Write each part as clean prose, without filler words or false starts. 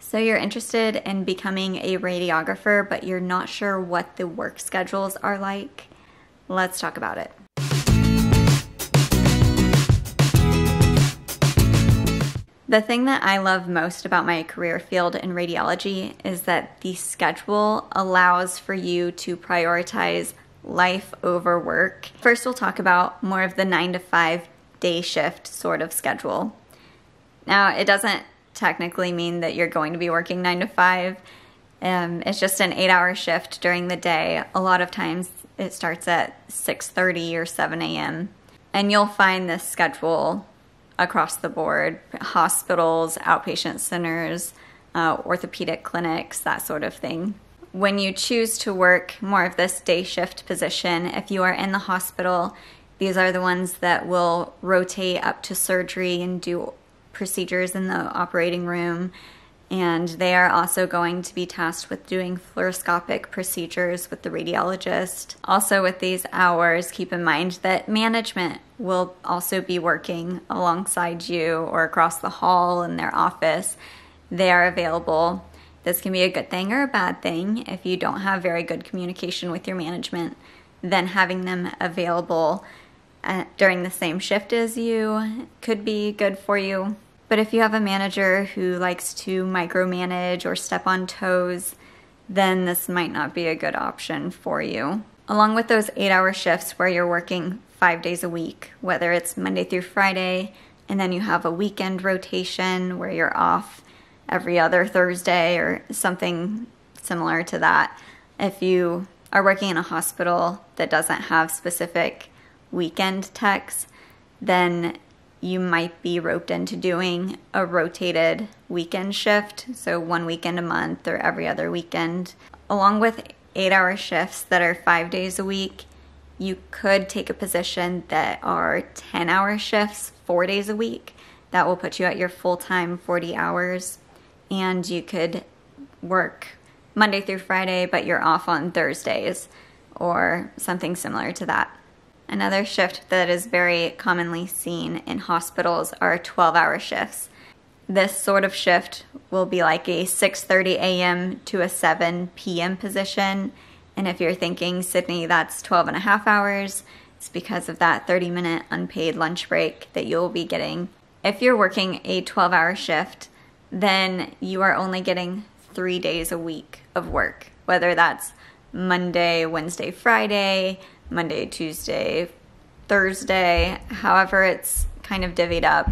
So you're interested in becoming a radiographer, but you're not sure what the work schedules are like? Let's talk about it. The thing that I love most about my career field in radiology is that the schedule allows for you to prioritize life over work. First, we'll talk about more of the 9 to 5 day shift sort of schedule. Now, it doesn't technically mean that you're going to be working 9 to 5. It's just an 8-hour shift during the day. A lot of times it starts at 6:30 or 7 a.m. And you'll find this schedule across the board: hospitals, outpatient centers, orthopedic clinics, that sort of thing. When you choose to work more of this day shift position, if you are in the hospital, these are the ones that will rotate up to surgery and do procedures in the operating room. And they are also going to be tasked with doing fluoroscopic procedures with the radiologist. Also, with these hours, keep in mind that management will also be working alongside you or across the hall in their office. They are available. This can be a good thing or a bad thing. If you don't have very good communication with your management, then having them available during the same shift as you could be good for you. But if you have a manager who likes to micromanage or step on toes, then this might not be a good option for you. Along with those 8-hour shifts where you're working 5 days a week, whether it's Monday through Friday, and then you have a weekend rotation where you're off every other Thursday or something similar to that. If you are working in a hospital that doesn't have specific weekend techs, then you might be roped into doing a rotated weekend shift, so one weekend a month or every other weekend. Along with 8-hour shifts that are 5 days a week, you could take a position that are 10-hour shifts 4 days a week. That will put you at your full-time 40 hours, and you could work Monday through Friday, but you're off on Thursdays or something similar to that. Another shift that is very commonly seen in hospitals are 12-hour shifts. This sort of shift will be like a 6:30 a.m. to a 7 p.m. position. And if you're thinking, Sydney, that's 12 and a half hours, it's because of that 30-minute unpaid lunch break that you'll be getting. If you're working a 12-hour shift, then you are only getting 3 days a week of work, whether that's Monday, Wednesday, Friday, Monday, Tuesday, Thursday, however it's kind of divvied up.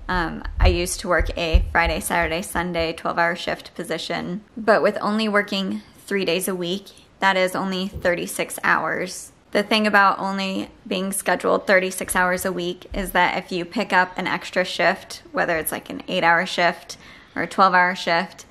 I used to work a Friday, Saturday, Sunday 12-hour shift position, but with only working 3 days a week, that is only 36 hours. The thing about only being scheduled 36 hours a week is that if you pick up an extra shift, whether it's like an 8-hour shift or a 12-hour shift,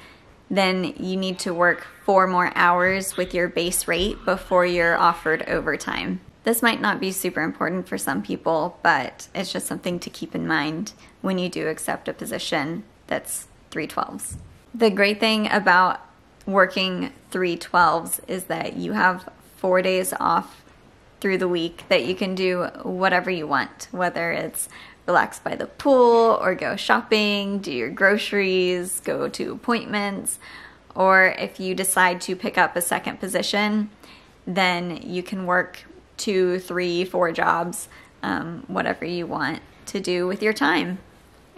then you need to work 4 more hours with your base rate before you're offered overtime. This might not be super important for some people, but it's just something to keep in mind when you do accept a position that's 3/12s. The great thing about working 3/12s is that you have 4 days off through the week that you can do whatever you want, whether it's relax by the pool or go shopping, do your groceries, go to appointments, or if you decide to pick up a second position, then you can work 2, 3, 4 jobs, whatever you want to do with your time.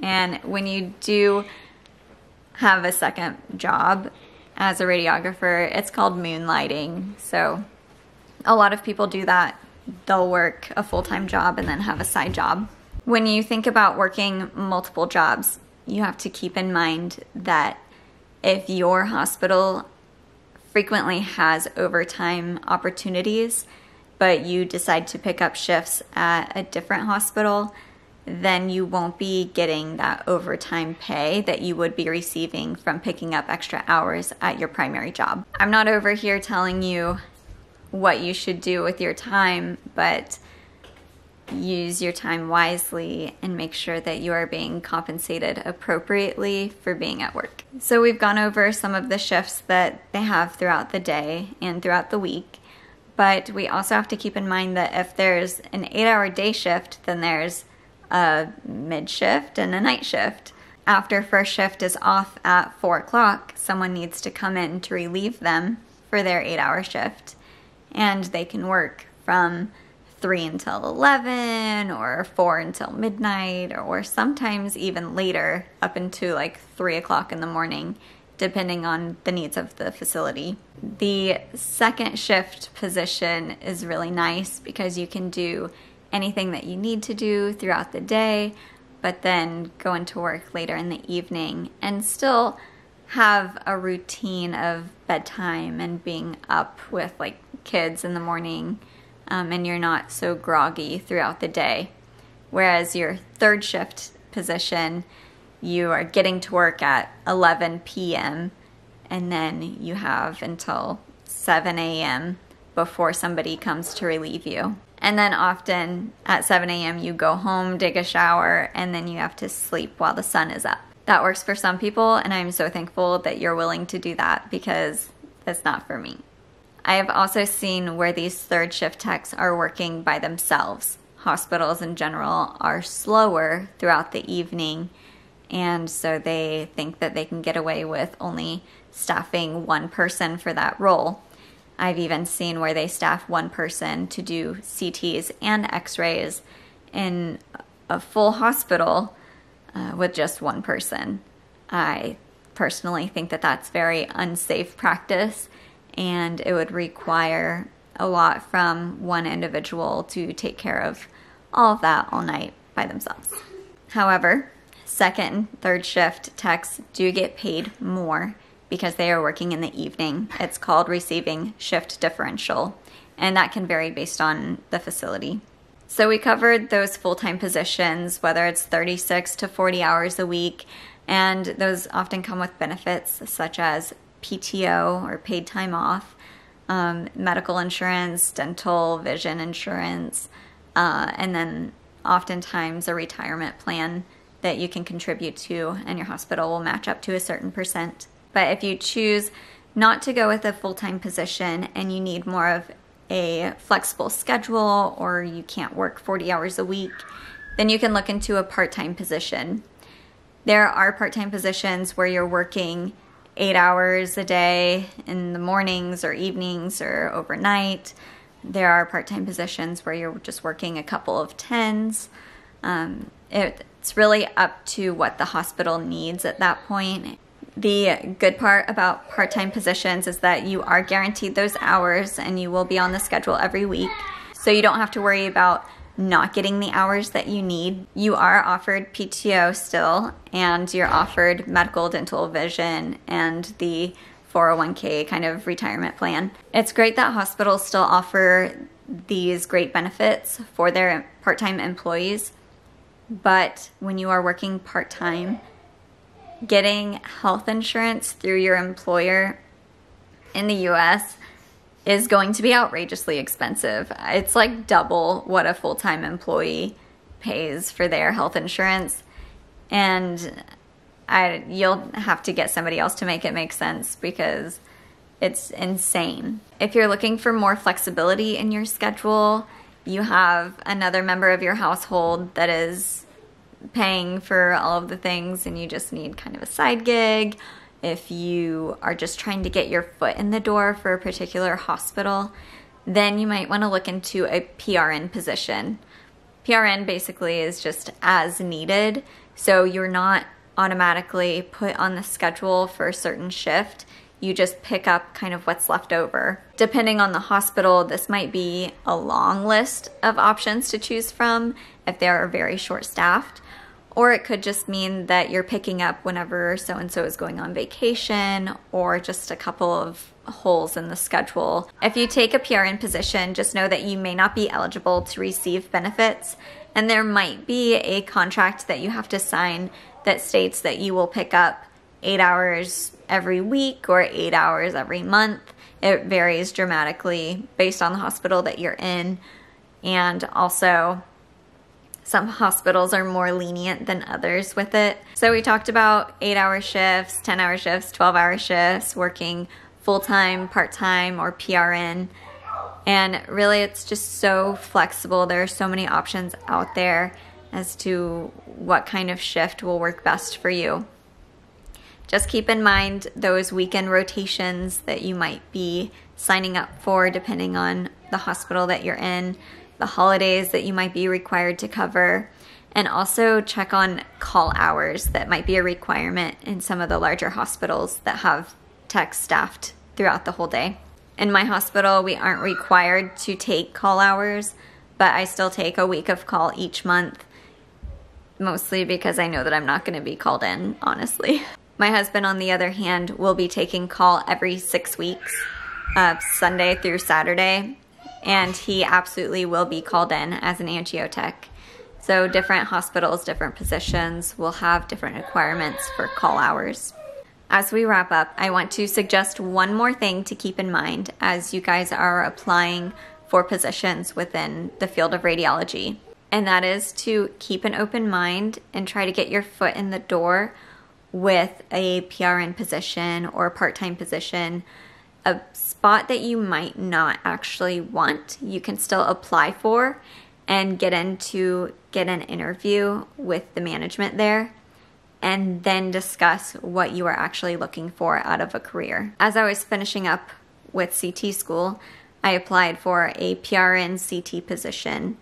And when you do have a second job as a radiographer, it's called moonlighting. So a lot of people do that. They'll work a full-time job and then have a side job. When you think about working multiple jobs, you have to keep in mind that if your hospital frequently has overtime opportunities, but you decide to pick up shifts at a different hospital, then you won't be getting that overtime pay that you would be receiving from picking up extra hours at your primary job. I'm not over here telling you what you should do with your time, but use your time wisely and make sure that you are being compensated appropriately for being at work. So we've gone over some of the shifts that they have throughout the day and throughout the week, but we also have to keep in mind that if there's an 8-hour day shift, then there's a mid shift and a night shift. after first shift is off at 4 o'clock, someone needs to come in to relieve them for their 8-hour shift. And they can work from 3 until 11 or 4 until midnight, or sometimes even later, up into like 3 o'clock in the morning, depending on the needs of the facility. The second shift position is really nice because you can do anything that you need to do throughout the day, but then go into work later in the evening and still have a routine of bedtime and being up with like kids in the morning, and you're not so groggy throughout the day. Whereas your third shift position, you are getting to work at 11 p.m. and then you have until 7 a.m. before somebody comes to relieve you. And then often at 7 a.m. you go home, take a shower, and then you have to sleep while the sun is up. That works for some people, and I'm so thankful that you're willing to do that because it's not for me. I have also seen where these third shift techs are working by themselves. Hospitals in general are slower throughout the evening, and so they think that they can get away with only staffing one person for that role. I've even seen where they staff one person to do CTs and x-rays in a full hospital with just one person. I personally think that that's very unsafe practice, and it would require a lot from one individual to take care of all of that all night by themselves. However, second and third shift techs do get paid more because they are working in the evening. It's called receiving shift differential, and that can vary based on the facility. So we covered those full-time positions, whether it's 36 to 40 hours a week, and those often come with benefits such as PTO or paid time off, medical insurance, dental, vision insurance, and then oftentimes a retirement plan that you can contribute to, and your hospital will match up to a certain percent. But if you choose not to go with a full-time position and you need more of a flexible schedule, or you can't work 40 hours a week, then you can look into a part-time position. There are part-time positions where you're working 8 hours a day in the mornings or evenings or overnight. There are part-time positions where you're just working a couple of tens. It's really up to what the hospital needs at that point. The good part about part-time positions is that you are guaranteed those hours and you will be on the schedule every week. So you don't have to worry about not getting the hours that you need. You are offered PTO still, and you're offered medical, dental, vision, and the 401k kind of retirement plan. It's great that hospitals still offer these great benefits for their part-time employees, but when you are working part-time, getting health insurance through your employer in the US is going to be outrageously expensive. It's like double what a full-time employee pays for their health insurance, and you'll have to get somebody else to make it make sense because it's insane. If you're looking for more flexibility in your schedule, you have another member of your household that is paying for all of the things and you just need kind of a side gig. If you are just trying to get your foot in the door for a particular hospital, then you might want to look into a PRN position. PRN basically is just as needed, so you're not automatically put on the schedule for a certain shift. You just pick up kind of what's left over. Depending on the hospital, this might be a long list of options to choose from if they are very short-staffed, or it could just mean that you're picking up whenever so-and-so is going on vacation, or just a couple of holes in the schedule. If you take a PRN position, just know that you may not be eligible to receive benefits, and there might be a contract that you have to sign that states that you will pick up 8 hours every week or 8 hours every month. It varies dramatically based on the hospital that you're in, and also some hospitals are more lenient than others with it. So we talked about 8-hour shifts, 10-hour shifts, 12-hour shifts, working full-time, part-time, or PRN. And really it's just so flexible. There are so many options out there as to what kind of shift will work best for you. Just keep in mind those weekend rotations that you might be signing up for depending on the hospital that you're in, the holidays that you might be required to cover, and also check on call hours that might be a requirement in some of the larger hospitals that have techs staffed throughout the whole day. In my hospital, we aren't required to take call hours, but I still take a week of call each month, mostly because I know that I'm not going to be called in, honestly. My husband, on the other hand, will be taking call every 6 weeks, Sunday through Saturday, and he absolutely will be called in as an angio tech. So different hospitals, different positions will have different requirements for call hours. As we wrap up, I want to suggest one more thing to keep in mind as you guys are applying for positions within the field of radiology, and that is to keep an open mind and try to get your foot in the door with a PRN position or a part-time position. A spot that you might not actually want, you can still apply for and get an interview with the management there, and then discuss what you are actually looking for out of a career. As I was finishing up with CT school, I applied for a PRN CT position,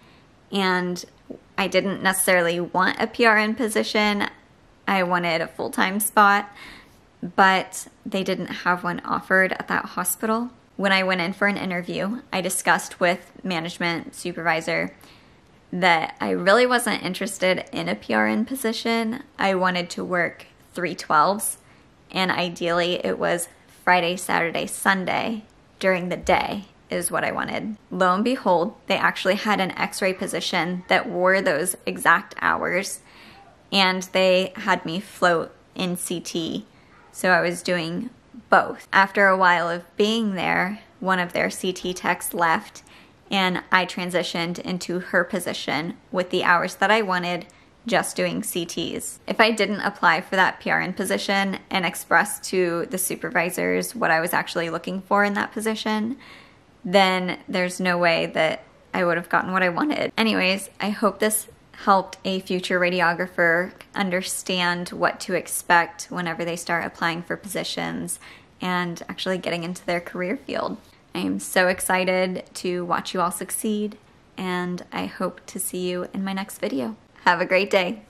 and I didn't necessarily want a PRN position. I wanted a full-time spot, but they didn't have one offered at that hospital. When I went in for an interview, I discussed with management supervisor that I really wasn't interested in a PRN position. I wanted to work 3/12s, and ideally it was Friday, Saturday, Sunday during the day is what I wanted. Lo and behold, they actually had an x-ray position that wore those exact hours, and they had me float in CT, so I was doing both. After a while of being there, one of their CT techs left, and I transitioned into her position with the hours that I wanted, just doing CTs. If I didn't apply for that PRN position and express to the supervisors what I was actually looking for in that position, then there's no way that I would have gotten what I wanted. Anyways, I hope this helped a future radiographer understand what to expect whenever they start applying for positions and actually getting into their career field. I am so excited to watch you all succeed, and I hope to see you in my next video. Have a great day.